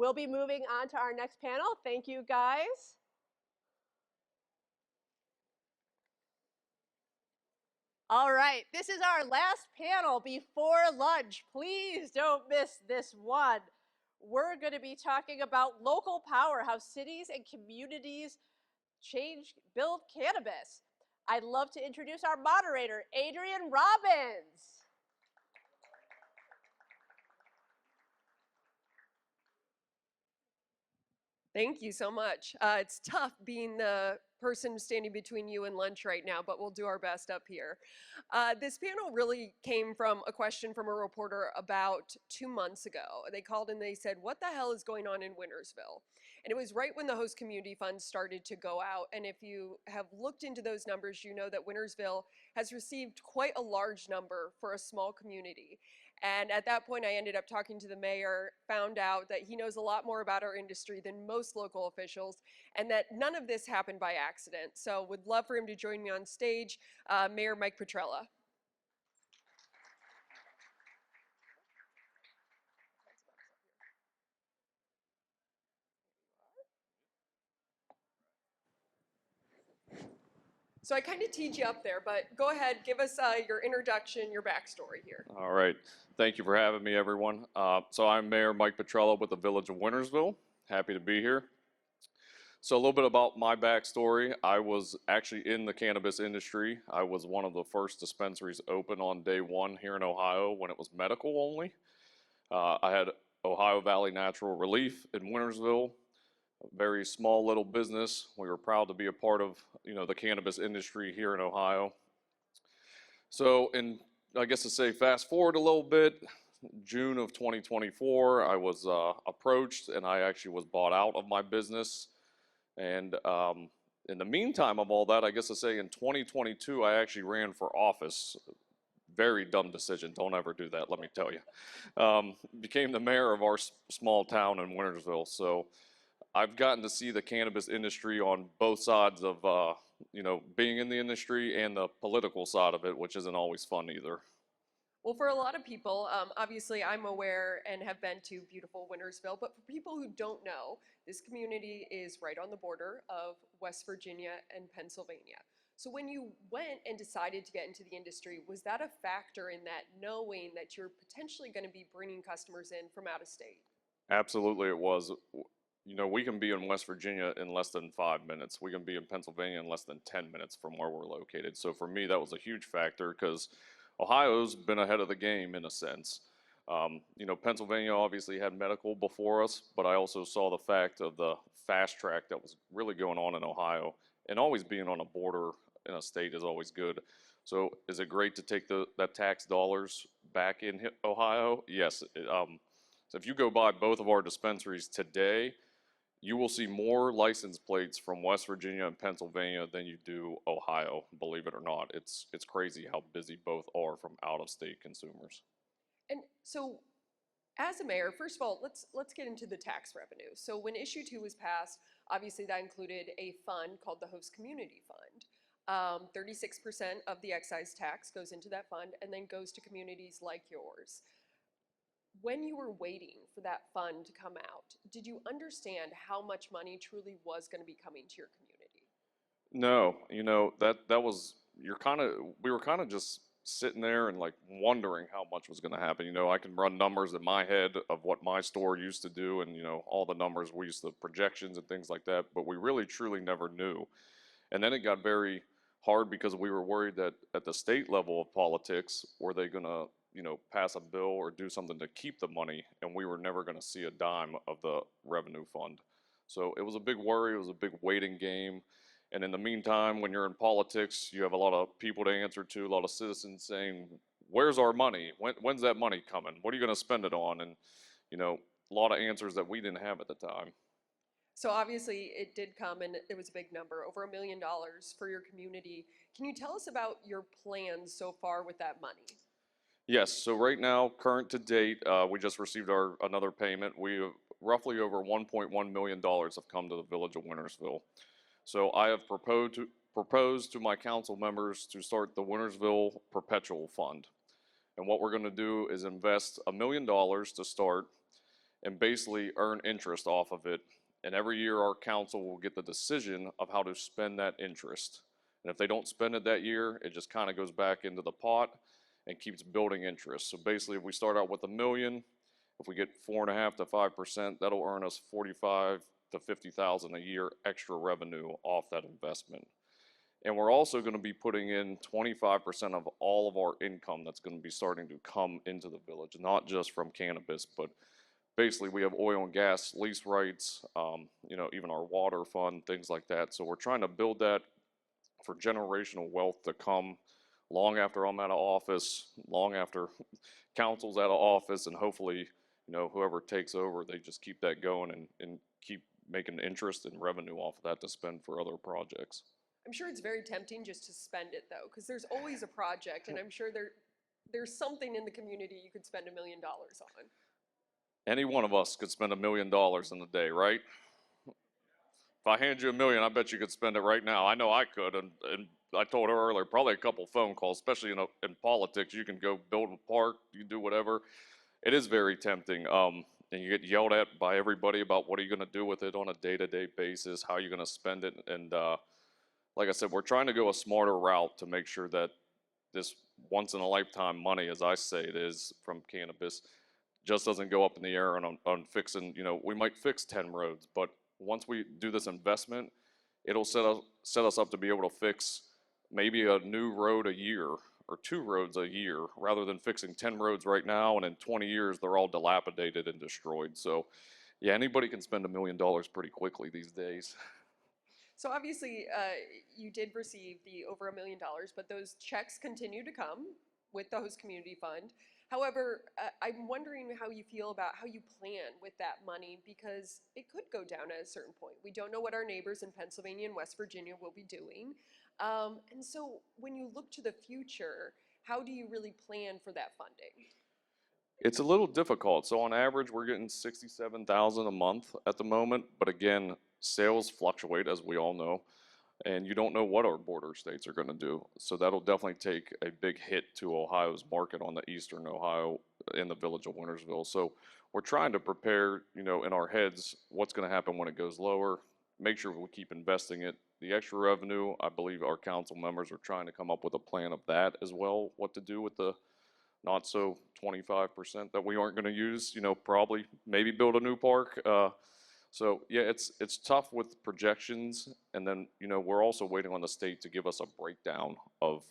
We'll be moving on to our next panel. Thank you, guys. All right, this is our last panel before lunch. Please don't miss this one. We're going to be talking about local power, how cities and communities build cannabis. I'd love to introduce our moderator, Adrienne Robbins. Thank you so much. It's tough being the person standing between you and lunch right now, but we'll do our best up here. This panel really came from a question from a reporter about 2 months ago. They called and they said, what the hell is going on in Wintersville? And it was right when the host community funds started to go out. And if you have looked into those numbers, you know that Wintersville has received quite a large number for a small community. And at that point, I ended up talking to the mayor, found out that he knows a lot more about our industry than most local officials, and that none of this happened by accident. So would love for him to join me on stage, Mayor Mike Petrella. So I kind of teed you up there, but go ahead, give us your introduction, your backstory here. All right. Thank you for having me, everyone. So I'm Mayor Mike Petrella with the Village of Wintersville. Happy to be here. So a little bit about my backstory. I was actually in the cannabis industry. I was one of the first dispensaries open on day one here in Ohio when it was medical only. I had Ohio Valley Natural Relief in Wintersville. A very small little business. We were proud to be a part of, the cannabis industry here in Ohio. So, I guess to say fast forward a little bit, June of 2024, I was approached and I actually was bought out of my business. And in the meantime of all that, I guess to say in 2022, I actually ran for office. Very dumb decision. Don't ever do that, let me tell you. Became the mayor of our small town in Wintersville. So I've gotten to see the cannabis industry on both sides of, being in the industry and the political side of it, which isn't always fun either. Well, for a lot of people, obviously I'm aware and have been to beautiful Wintersville, but for people who don't know, this community is right on the border of West Virginia and Pennsylvania. So when you went and decided to get into the industry, was that a factor in that, knowing that you're potentially going to be bringing customers in from out of state? Absolutely it was. We can be in West Virginia in less than 5 minutes. We can be in Pennsylvania in less than 10 minutes from where we're located. So for me, that was a huge factor because Ohio's been ahead of the game in a sense. Pennsylvania obviously had medical before us, but I also saw the fact of the fast track that was really going on in Ohio. And always being on a border in a state is always good. So is it great to take that tax dollars back in Ohio? Yes. So if you go by both of our dispensaries today, you will see more license plates from West Virginia and Pennsylvania than you do Ohio, believe it or not. It's crazy how busy both are from out-of-state consumers. And so, as a mayor, first of all, let's get into the tax revenue. So when Issue 2 was passed, obviously that included a fund called the Host Community Fund. 36% of the excise tax goes into that fund and then goes to communities like yours. When you were waiting for that fund to come out, did you understand how much money truly was going to be coming to your community? No, we were kind of just sitting there and like wondering how much was going to happen. I can run numbers in my head of what my store used to do and, all the numbers we used to, projections and things like that, but we really truly never knew. And then it got very hard because we were worried that at the state level of politics, were they going to pass a bill or do something to keep the money, and we were never going to see a dime of the revenue fund. So it was a big worry, it was a big waiting game. And in the meantime, when you're in politics, you have a lot of people to answer to, a lot of citizens saying, where's our money? When's that money coming? What are you going to spend it on? And, a lot of answers that we didn't have at the time. So obviously it did come, and it was a big number, over $1 million for your community. Can you tell us about your plans so far with that money? Yes, so right now, current to date, we just received another payment. We have roughly over $1.1 million have come to the Village of Wintersville. So I have proposed to my council members to start the Wintersville Perpetual Fund. And what we're going to do is invest $1 million to start, and basically earn interest off of it. And every year our council will get the decision of how to spend that interest. And if they don't spend it that year, it just kind of goes back into the pot and keeps building interest. So basically, if we start out with $1 million, if we get 4.5 to 5%, that'll earn us 45 to 50,000 a year extra revenue off that investment. And we're also going to be putting in 25% of all of our income that's going to be starting to come into the village, not just from cannabis, but basically we have oil and gas lease rights, even our water fund, things like that. So we're trying to build that for generational wealth to come long after I'm out of office, long after council's out of office, and hopefully, whoever takes over, they just keep that going and keep making interest and revenue off of that to spend for other projects. I'm sure it's very tempting just to spend it though, because there's always a project, and I'm sure there's something in the community you could spend $1 million on. Any one of us could spend $1 million in a day, right? If I hand you $1 million, I bet you could spend it right now. I know I could, and I told her earlier, probably a couple phone calls, especially in politics. You can go build a park, you can do whatever. It is very tempting, and you get yelled at by everybody about what are you going to do with it on a day-to-day basis, how are you going to spend it, and like I said, we're trying to go a smarter route to make sure that this once-in-a-lifetime money, as I say it is from cannabis, just doesn't go up in the air on fixing, we might fix 10 roads, but once we do this investment, it'll set us up to be able to fix maybe a new road a year or 2 roads a year, rather than fixing 10 roads right now, and in 20 years, they're all dilapidated and destroyed. So yeah, anybody can spend $1 million pretty quickly these days. So obviously, you did receive the over $1 million, but those checks continue to come with the host community fund. However, I'm wondering how you feel about how you plan with that money, because it could go down at a certain point. We don't know what our neighbors in Pennsylvania and West Virginia will be doing. And so when you look to the future, how do you really plan for that funding? It's a little difficult. So on average, we're getting 67,000 a month at the moment. But again, sales fluctuate, as we all know, and you don't know what our border states are going to do. So that'll definitely take a big hit to Ohio's market on the eastern Ohio in the village of Wintersville. So we're trying to prepare, in our heads, what's going to happen when it goes lower, make sure we keep investing it. The extra revenue, I believe our council members are trying to come up with a plan of that as well, what to do with the not so 25% that we aren't going to use, probably maybe build a new park. So yeah, it's tough with projections, and then we're also waiting on the state to give us a breakdown of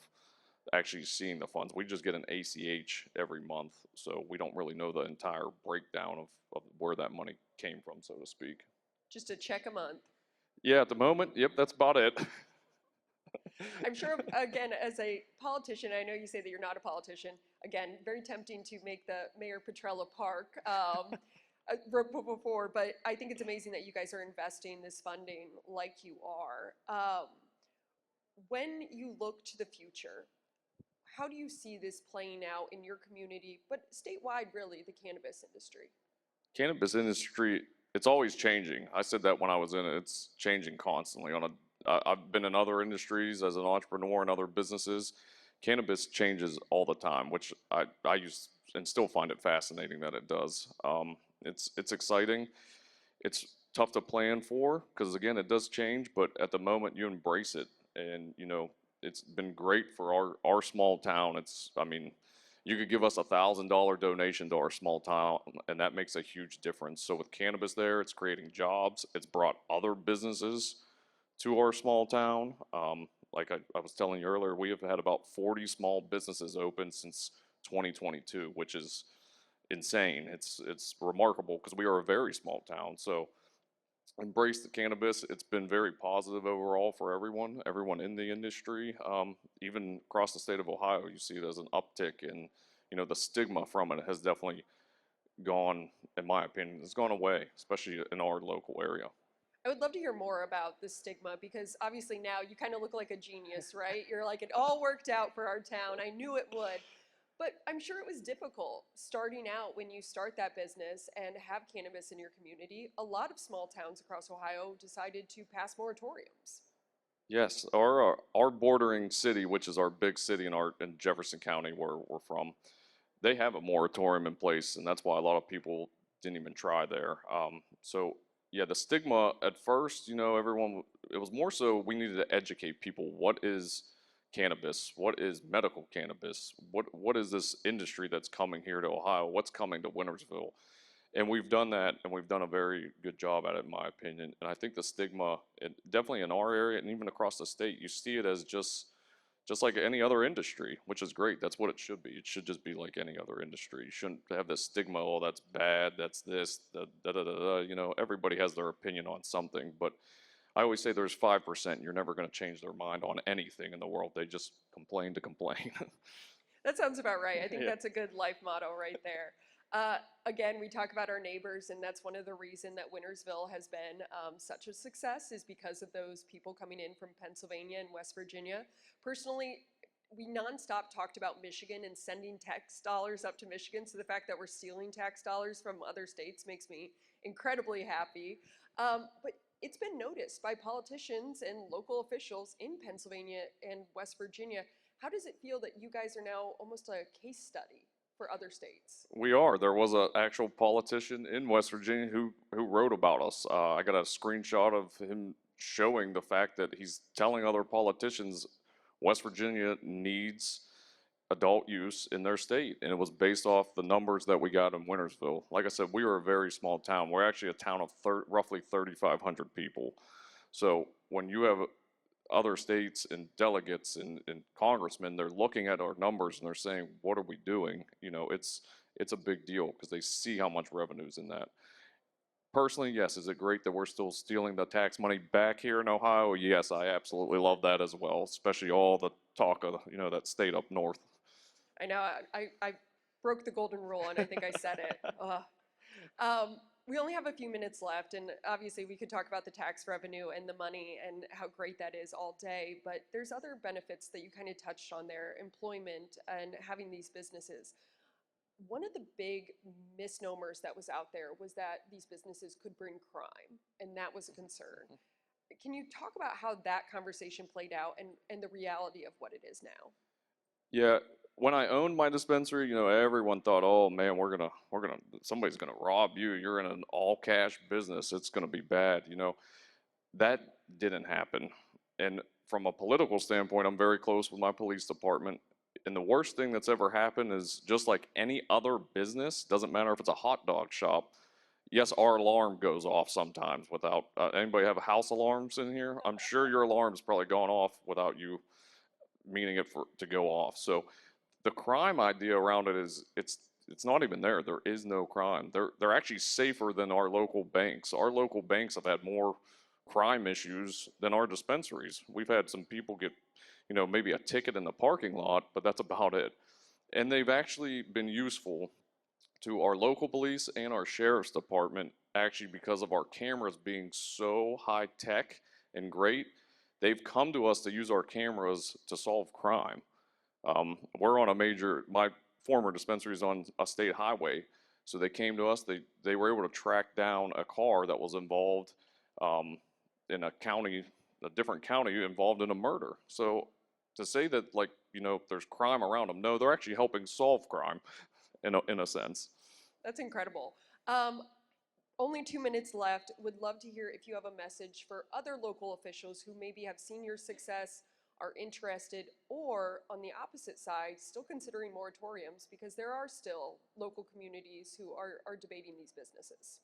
actually seeing the funds. We just get an ACH every month, so we don't really know the entire breakdown of where that money came from, so to speak. Just a check a month. Yeah, at the moment, yep, that's about it. I'm sure, again, as a politician, I know you say that you're not a politician. Again, very tempting to make the Mayor Petrella Park before, but I think it's amazing that you guys are investing this funding like you are. When you look to the future, how do you see this playing out in your community, but statewide, really, the cannabis industry? Cannabis industry, it's always changing. I said that when I was in it. It's changing constantly. I've been in other industries as an entrepreneur and other businesses. Cannabis changes all the time, which I use and still find it fascinating that it does. It's exciting. It's tough to plan for because again, it does change. But at the moment, you embrace it, and it's been great for our small town. You could give us $1,000 donation to our small town, and that makes a huge difference. So with cannabis there, it's creating jobs. It's brought other businesses to our small town. Like I was telling you earlier, we have had about 40 small businesses open since 2022, which is insane. It's remarkable because we are a very small town. So embrace the cannabis. It's been very positive overall for everyone in the industry. Even across the state of Ohio, you see it as an uptick, and the stigma from it has definitely gone, in my opinion, it's gone away, especially in our local area. I would love to hear more about the stigma, because obviously now you kind of look like a genius, right? You're like, it all worked out for our town. I knew it would. But I'm sure it was difficult starting out when you start that business and have cannabis in your community. A lot of small towns across Ohio decided to pass moratoriums. Yes, our bordering city, which is our big city in Jefferson County where we're from, they have a moratorium in place, and that's why a lot of people didn't even try there. So yeah, the stigma at first, everyone, it was more so we needed to educate people. What is cannabis? What is medical cannabis? What is this industry that's coming here to Ohio? What's coming to Wintersville? And we've done that, and we've done a very good job at it, in my opinion. And I think the stigma, definitely in our area and even across the state, you see it as just like any other industry, which is great. That's what it should be. It should just be like any other industry. You shouldn't have this stigma, oh, that's bad, that's this, da da da da da. Everybody has their opinion on something, but I always say there's 5%. You're never going to change their mind on anything in the world. They just complain to complain. That sounds about right. I think Yeah. that's a good life motto right there. Again, we talk about our neighbors, and that's one of the reasons that Wintersville has been such a success is because of those people coming in from Pennsylvania and West Virginia. Personally, we nonstop talked about Michigan and sending tax dollars up to Michigan, so the fact that we're stealing tax dollars from other states makes me incredibly happy. But it's been noticed by politicians and local officials in Pennsylvania and West Virginia. How does it feel that you guys are now almost a case study for other states? We are. There was an actual politician in West Virginia who wrote about us. I got a screenshot of him showing the fact that he's telling other politicians West Virginia needs adult use in their state, and it was based off the numbers that we got in Wintersville. Like I said, we were a very small town. We're actually a town of roughly 3,500 people. So when you have other states and delegates and congressmen, they're looking at our numbers and they're saying, what are we doing? It's a big deal because they see how much revenue's in that. Personally, yes, is it great that we're still stealing the tax money back here in Ohio? Yes, I absolutely love that as well, especially all the talk of, that state up north. I know I broke the golden rule, and I think I said it. We only have a few minutes left, and obviously we could talk about the tax revenue and the money and how great that is all day, but there's other benefits that you kind of touched on there, employment and having these businesses. One of the big misnomers that was out there was that these businesses could bring crime, and that was a concern. Can you talk about how that conversation played out and the reality of what it is now? Yeah, when I owned my dispensary, everyone thought, oh man, somebody's gonna rob you. You're in an all cash business. It's gonna be bad. That didn't happen. And from a political standpoint, I'm very close with my police department. And the worst thing that's ever happened is just like any other business, doesn't matter if it's a hot dog shop. Yes, our alarm goes off sometimes without, anybody have house alarms in here? I'm sure your alarm's probably gone off without you meaning it to go off. So the crime idea around it is it's not even there. There is no crime. They're actually safer than our local banks. Our local banks have had more crime issues than our dispensaries. We've had some people get, maybe a ticket in the parking lot, but that's about it. And they've actually been useful to our local police and our sheriff's department, actually because of our cameras being so high tech and great. They've come to us to use our cameras to solve crime. We're on my former dispensary is on a state highway. So they came to us, they were able to track down a car that was involved in a different county involved in a murder. So to say that there's crime around them, no, they're actually helping solve crime in a sense. That's incredible. Only 2 minutes left. Would love to hear if you have a message for other local officials who maybe have seen your success, are interested, or on the opposite side, still considering moratoriums because there are still local communities who are debating these businesses.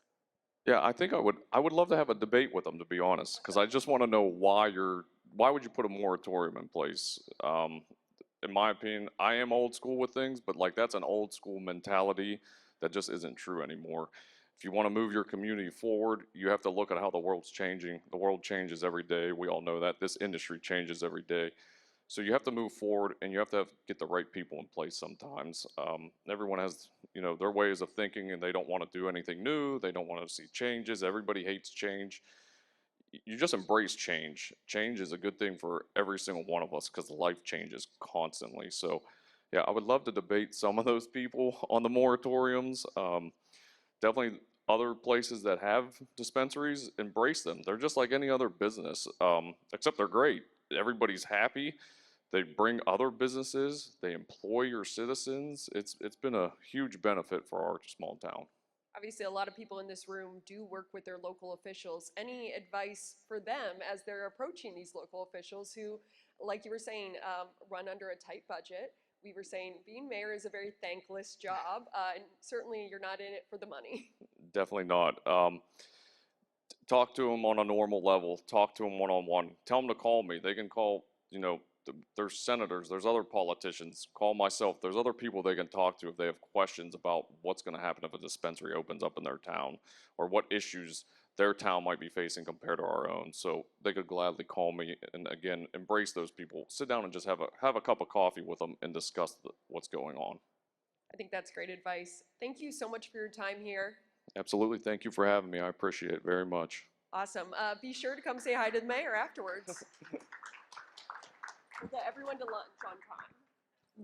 Yeah, I think I would love to have a debate with them, to be honest, because I just want to know why would you put a moratorium in place? In my opinion, I am old school with things, but that's an old school mentality that just isn't true anymore. If you want to move your community forward, you have to look at how the world's changing. The world changes every day. We all know that. This industry changes every day. So you have to move forward, and you have to get the right people in place sometimes. Everyone has, their ways of thinking, and they don't want to do anything new. They don't want to see changes. Everybody hates change. You just embrace change. Change is a good thing for every single one of us because life changes constantly. So, yeah, I would love to debate some of those people on the moratoriums. Definitely other places that have dispensaries, embrace them. They're just like any other business, except they're great. Everybody's happy. They bring other businesses. They employ your citizens. It's been a huge benefit for our small town. Obviously, a lot of people in this room do work with their local officials. Any advice for them as they're approaching these local officials who, like you were saying, run under a tight budget? We were saying being mayor is a very thankless job, and certainly you're not in it for the money. Definitely not. Talk to them on a normal level. Talk to them one-on-one. Tell them to call me. They can call, there's senators, there's other politicians. Call myself. There's other people they can talk to if they have questions about what's going to happen if a dispensary opens up in their town or what issues their town might be facing compared to our own. So they could gladly call me and, again, embrace those people. Sit down and just have a cup of coffee with them and discuss what's going on. I think that's great advice. Thank you so much for your time here. Absolutely. Thank you for having me. I appreciate it very much. Awesome. Be sure to come say hi to the mayor afterwards. We'll get everyone to lunch on time.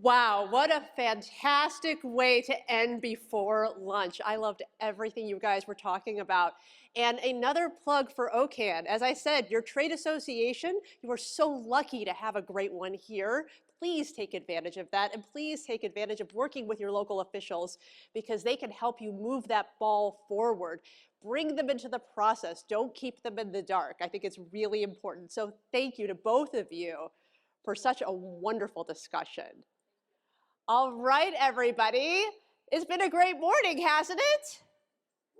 Wow, what a fantastic way to end before lunch. I loved everything you guys were talking about. And another plug for OHCANN. As I said, your trade association, you are so lucky to have a great one here. Please take advantage of that, and please take advantage of working with your local officials because they can help you move that ball forward. Bring them into the process. Don't keep them in the dark. I think it's really important. So thank you to both of you for such a wonderful discussion. All right, everybody. It's been a great morning, hasn't it?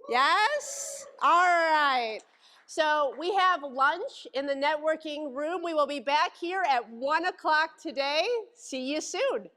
Yes? All right. So we have lunch in the networking room. We will be back here at 1 o'clock today. See you soon.